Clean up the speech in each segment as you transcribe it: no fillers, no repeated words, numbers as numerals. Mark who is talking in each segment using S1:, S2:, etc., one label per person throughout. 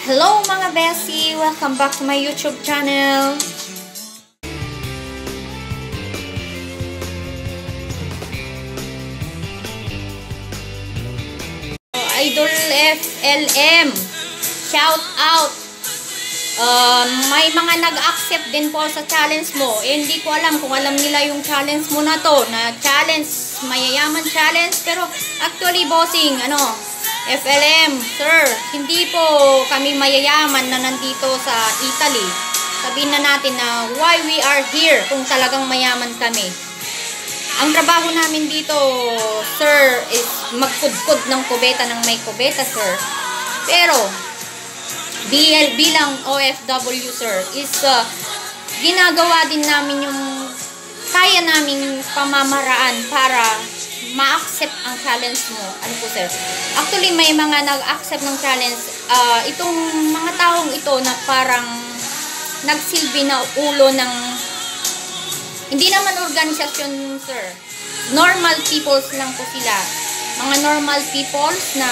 S1: Hello mga Bessie! Welcome back to my YouTube channel. Idol FLM, shout out! May mga nag-accept din po sa challenge mo. Hindi ko alam kung alam nila yung challenge mo na to, na challenge, mayayaman challenge. Pero actually, bossing, FLM, sir, hindi po kami mayayaman na nandito sa Italy. Sabihin na natin na why we are here kung talagang mayaman kami. Ang trabaho namin dito, sir, is magkudkod ng kubeta ng may kubeta, sir. Pero, bilang OFW, sir, is ginagawa din namin yung kaya naming pamamaraan para ma-accept ang challenge mo. Ano po, sir? Actually, may mga nag-accept ng challenge. Itong mga taong ito na parang nagsilbi na ulo ng hindi naman organisasyon, sir. Normal peoples lang po sila. Mga normal peoples na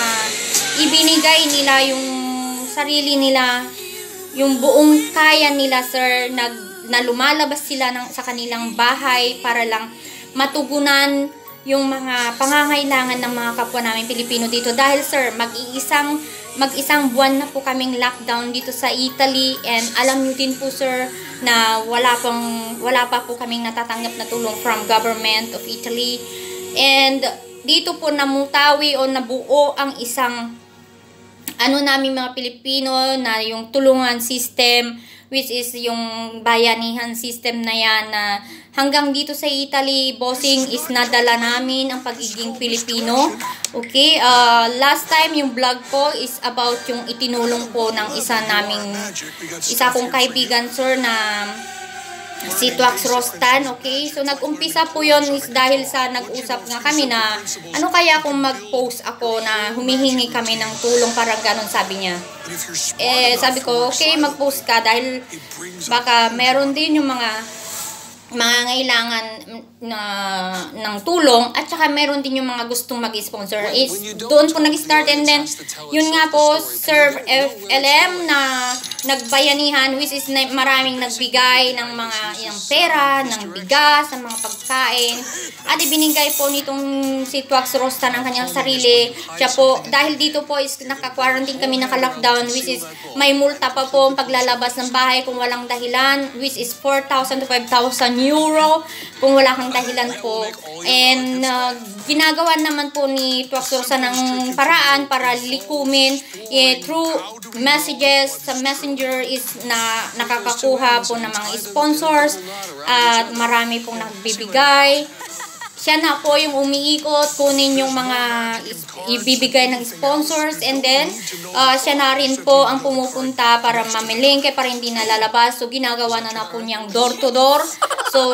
S1: ibinigay nila yung sarili nila, yung buong kaya nila, sir, na lumalabas sila sa kanilang bahay para lang matugunan yung mga pangangailangan ng mga kapwa namin Pilipino dito. Dahil, sir, mag-isang buwan na po kaming lockdown dito sa Italy, and alam niyo din po, sir, na wala pa po kaming natatanggap na tulong from government of Italy. And dito po namutawi o nabuo ang isang namin mga Pilipino na yung tulungan system, which is yung bayanihan system na yan, na hanggang dito sa Italy, bossing, is nadala namin ang pagiging Pilipino. Okay, last time yung vlog ko is about yung itinulong po ng isa kong kaibigan, sir, na si Twax Rostan. Okay, so nag-umpisa po yon is dahil sa nag-usap nga kami na ano kaya kung mag-post ako na humihingi kami ng tulong, parang ganon, sabi niya. Sabi ko, okay, mag-post ka dahil baka meron din yung mga ngailangan ng tulong, at saka meron din yung mga gustong mag-sponsor. Doon po nag-start, and then yun nga po, Sir FLM, na nagbayanihan, which is maraming nagbigay ng mga pera, ng bigas, ng mga pagkain, at ibinigay po nitong si Twax Rostan ang kanyang sarili. Siya po, dahil dito po is naka-quarantine kami, naka-lockdown, which is may multa pa po ang paglalabas ng bahay kung walang dahilan, which is 4,000 to 5,000 euro kung wala kang dahilan po. And ginagawa naman po ni Twax Rostan ng paraan para likumin through messages sa messenger, is na nakakakuha po ng mga sponsors, at marami pong nagbibigay. Siya na po yung umiikot, kunin yung mga ibibigay ng sponsors, and then siya na rin po ang pumupunta para mamilingke para hindi nalalabas. So ginagawa na po niyang door to door. So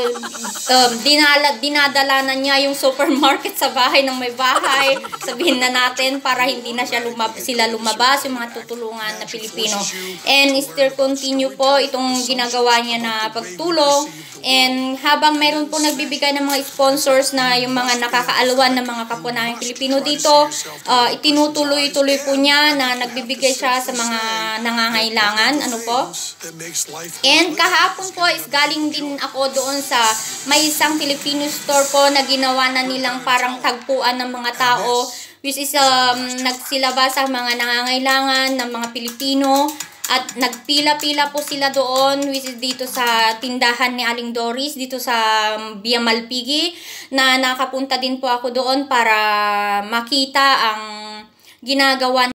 S1: dinadala na niya yung supermarket sa bahay ng may bahay, sabihin na natin, para hindi na sila lumabas, yung mga tutulungan na Pilipino. And still continue po itong ginagawa niya na pagtulong. And habang mayroon po nagbibigay ng mga sponsors na yung mga nakakaalwan ng mga kapwa namin Pilipino dito, itinutuloy-tuloy po niya na nagbibigay siya sa mga nangangailangan. Ano po? And kahapon po is galing din ako doon sa may isang Filipino store po na ginawa na nilang parang tagpuan ng mga tao, which is nagsilabas sa mga nangangailangan ng mga Pilipino. At nagpila-pila po sila doon, which is dito sa tindahan ni Aling Doris, dito sa Via Malpighi, na nakapunta din po ako doon para makita ang ginagawa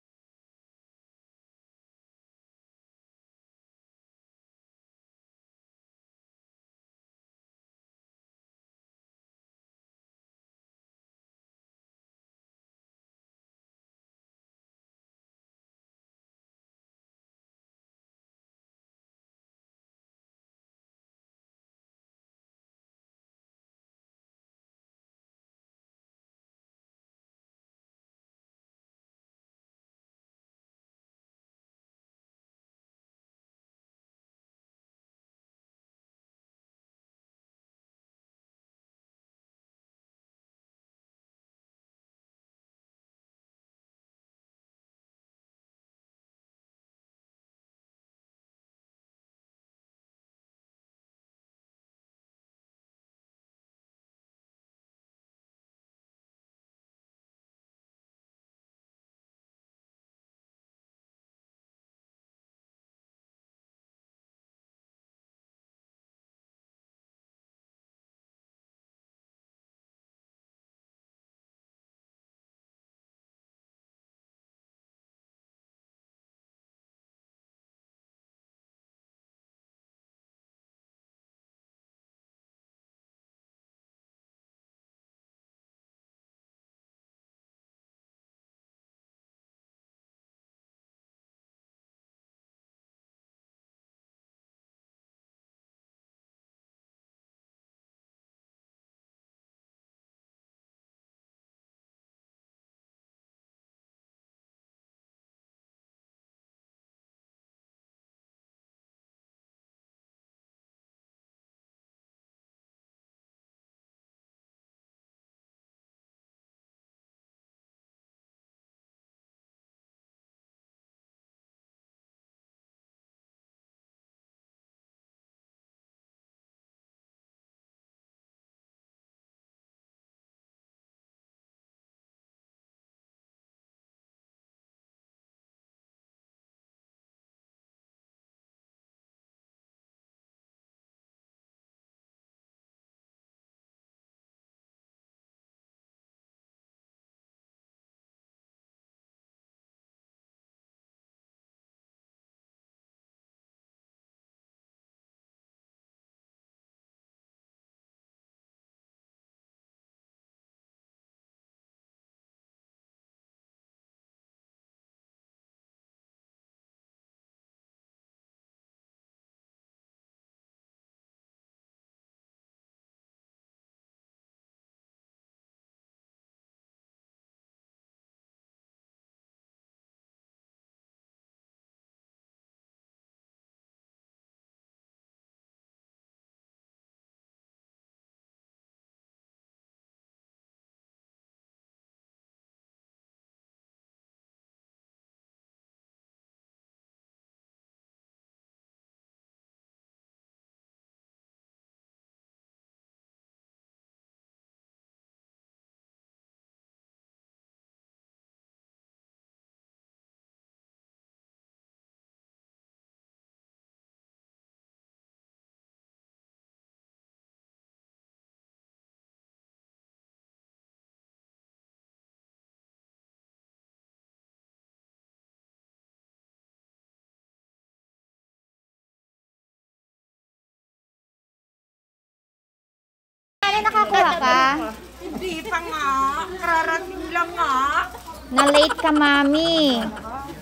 S2: kararating lang nga.
S1: Na-late ka, mami.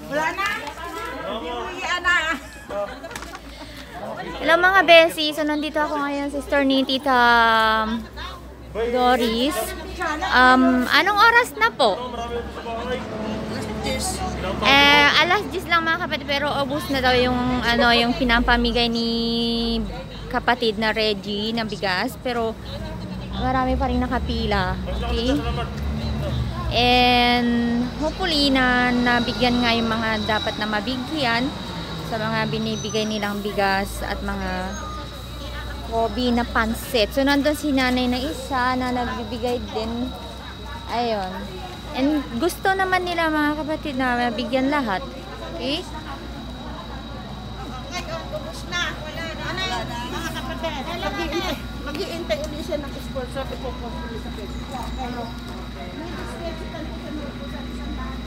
S2: Wala na. Hindi mo na.
S1: Hello mga besi. So, nandito ako ngayon sa store ni Tita Doris. Anong oras na po? Alas 10 lang mga kapatid, pero ubos na daw yung yung pinampamigay ni kapatid na Reggie ng bigas, pero marami pa rin nakapila. Okay? And hopefully na nabigyan nga yung mga dapat na mabigyan sa mga binibigay nilang bigas at mga kobi na pansit. So nandun si nanay na isa na nagbibigay din. Ayun. And gusto naman nila mga kapatid na mabigyan lahat. Okay?
S2: Ngayon, ubos na. Wala na. Mga kapatid. Mag-iintay ulit siya ng sponsor. Ipopopuli sa Facebook. Pero, may discretion ko sa mga sa isang daan.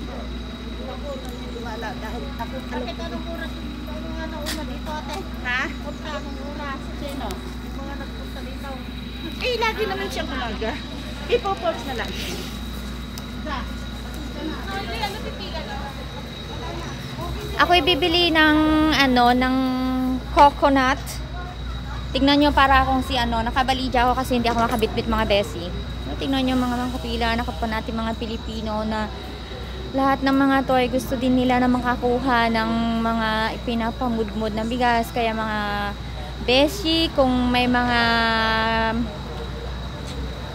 S2: Ako, naniniwala. Dahil ako. Bakit anong oras yung mga nauna dito, ate? Ha? Punta anong oras? Sino? Yung mga nagpunta dito. Eh, lagi naman siyang umaga. Ipopost na lang.
S1: Ako'y bibili ng ng coconut. Tingnan nyo para akong si nakabalidya ako kasi hindi ako makabitbit mga besi. So, tingnan nyo mga kapila, nakapon natin mga Pilipino na lahat ng mga to ay gusto din nila na makakuha ng mga ipinapamudmud ng bigas. Kaya mga besi, kung may mga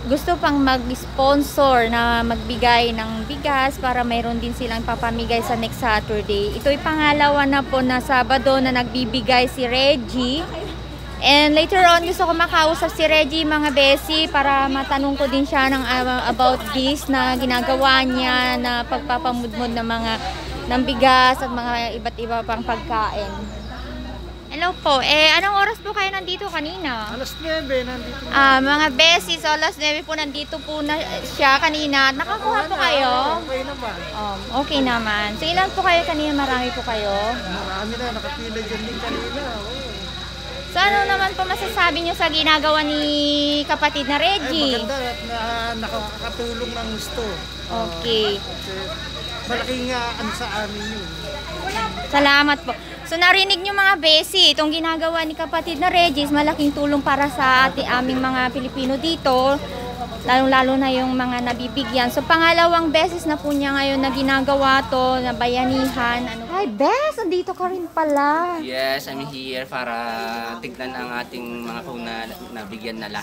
S1: gusto pang mag-sponsor na magbigay ng bigas para mayroon din silang papamigay sa next Saturday. Ito'y pangalawa na po na Sabado na nagbibigay si Reggie. And later on, gusto ko makausap si Reggie mga besi para matanong ko din siya about this na ginagawa niya na pagpapamudmud ng bigas at mga iba't iba pang pagkain. Hello po. Anong oras po kayo nandito kanina?
S3: Alas 9, nandito
S1: mga besi, so alas 9 po nandito po na siya kanina. Nakakuha po kayo?
S3: Okay naman.
S1: Okay naman. So ilan po kayo kanina? Marami po kayo?
S3: Marami na, nakapila dyan din kanina.
S1: So ano naman po masasabi nyo sa ginagawa ni kapatid na Reggie?
S3: Ay, maganda at nakakatulong ng gusto.
S1: Okay.
S3: Kasi malaking sa amin yun.
S1: Salamat po. So narinig nyo mga besi, itong ginagawa ni kapatid na Regis, malaking tulong para sa aming mga Pilipino dito, lalong-lalo na yung mga nabibigyan. So pangalawang beses na po niya ngayon na ginagawa to, na bayanihan. Hi Bes, andito ka rin pala.
S4: Yes, I'm here para tignan ang ating mga kung nabigyan na lahat.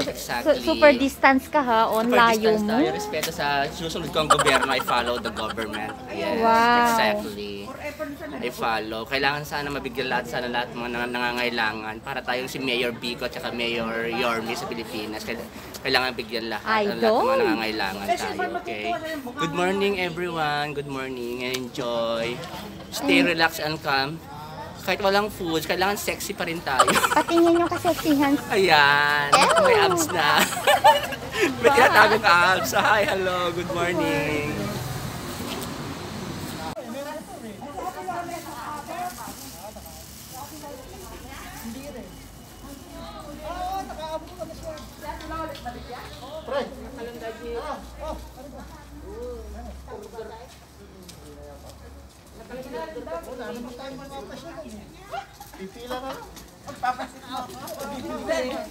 S1: Exactly. Super distance ka ha, on layo mo.
S4: Tayo, respeto sa susunod ko ang gobyerno, I follow the government. Yes,
S1: wow.
S4: Exactly. I follow. Kailangan sana mabigyan lahat mga nangangailangan para tayong si Mayor Bico at saka Mayor Yorme sa Pilipinas. Kailangan bigyan lahat ng mga nangangailangan tayo. Okay? Good morning everyone. Good morning. Enjoy. Stay relaxed and calm. Kahit walang foods, kailangan sexy pa rin tayo.
S1: Patingin yung kaseksihan.
S4: Ayan. May abs na. May tinatagong abs. Hi, hello. Good morning.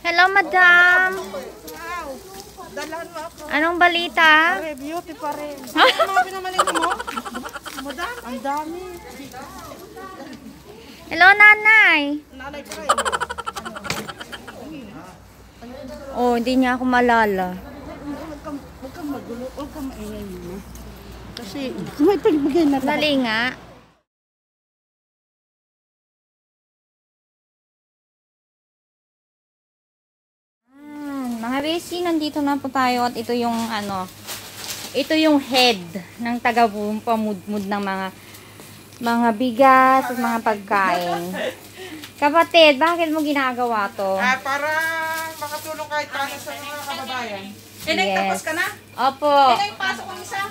S1: Hello, madam.
S2: Dalahan mo ako.
S1: Anong balita?
S2: Beauty pa rin. Ano pinamalingo mo? Madam, ang dami.
S1: Hello, nanay.
S2: Nanay ko rin.
S1: Oh, hindi niya ako malala.
S2: Huwag kang magulo. Huwag kang maingay mo. Kasi may pagbigay na tayo.
S1: Dali nga. Mga besi, nandito na po tayo at ito yung ito yung head ng taga-pamudmud ng mga bigas at mga pagkain. Kapatid, bakit mo ginagawa to?
S2: Para makatulong kahit paano sa mga kababayan.
S1: Yes.
S2: Tapos ka na?
S1: Opo.
S2: Pasok ko isa.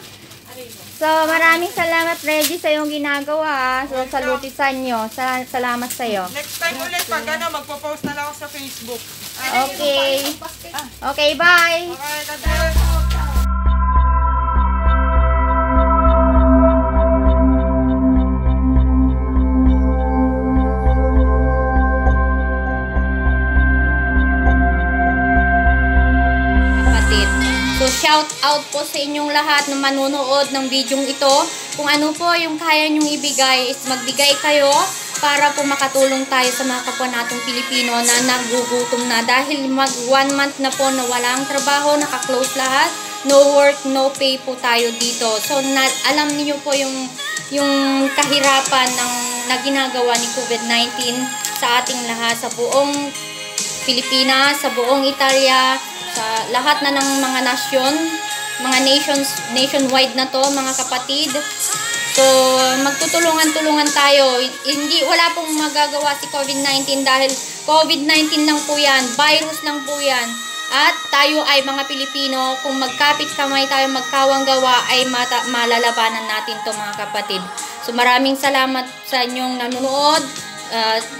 S1: So, maraming salamat, Reggie, sa iyong ginagawa. So, salutisan nyo. Salamat sa iyo.
S2: Next time ulit, pag magpo-post na lang ako sa Facebook.
S1: Okay. Okay, bye.
S2: Okay,
S1: shout out po sa inyong lahat na manunood ng bidyong ito. Kung ano po yung kaya nyong ibigay, is magbigay kayo para po makatulong tayo sa mga kapwa natong Pilipino na nagugutom na. Dahil mag 1 month na po na walang trabaho, naka-close lahat. No work, no pay po tayo dito. So, alam niyo po yung kahirapan na ginagawa ni COVID-19 sa ating lahat, sa buong Pilipinas, sa buong Italia, sa lahat na ng mga nationwide na to, mga kapatid. So, magtutulungan-tulungan tayo. Wala pong magagawa si COVID-19 dahil COVID-19 lang po yan, virus lang po yan. At tayo ay mga Pilipino, kung magkapit kamay tayo, magkawang gawa, ay malalabanan natin to, mga kapatid. So, maraming salamat sa inyong nanonood.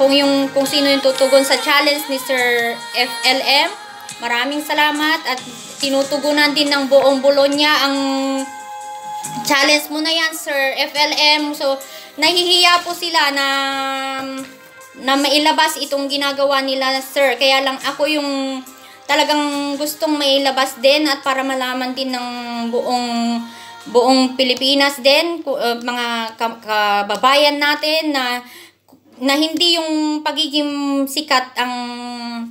S1: Kung sino yung tutugon sa challenge ni Sir FLM, maraming salamat at tinutugunan din ng buong Bologna ang challenge mo na yan, Sir FLM. So, nahihiya po sila na mailabas itong ginagawa nila, Sir. Kaya lang ako yung talagang gustong mailabas din at para malaman din ng buong Pilipinas din, mga kababayan natin na hindi yung pagiging sikat ang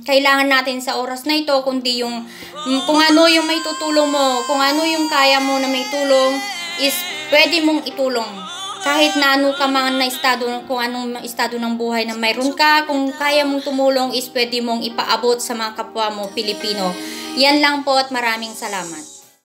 S1: kailangan natin sa oras na ito, kundi yung kung ano yung may tutulong mo, kung ano yung kaya mo na may tulong, is pwede mong itulong. Kahit na ano ka man na estado, kung anong estado ng buhay na mayroon ka, kung kaya mong tumulong, is pwede mong ipaabot sa mga kapwa mo Pilipino. Yan lang po at maraming salamat.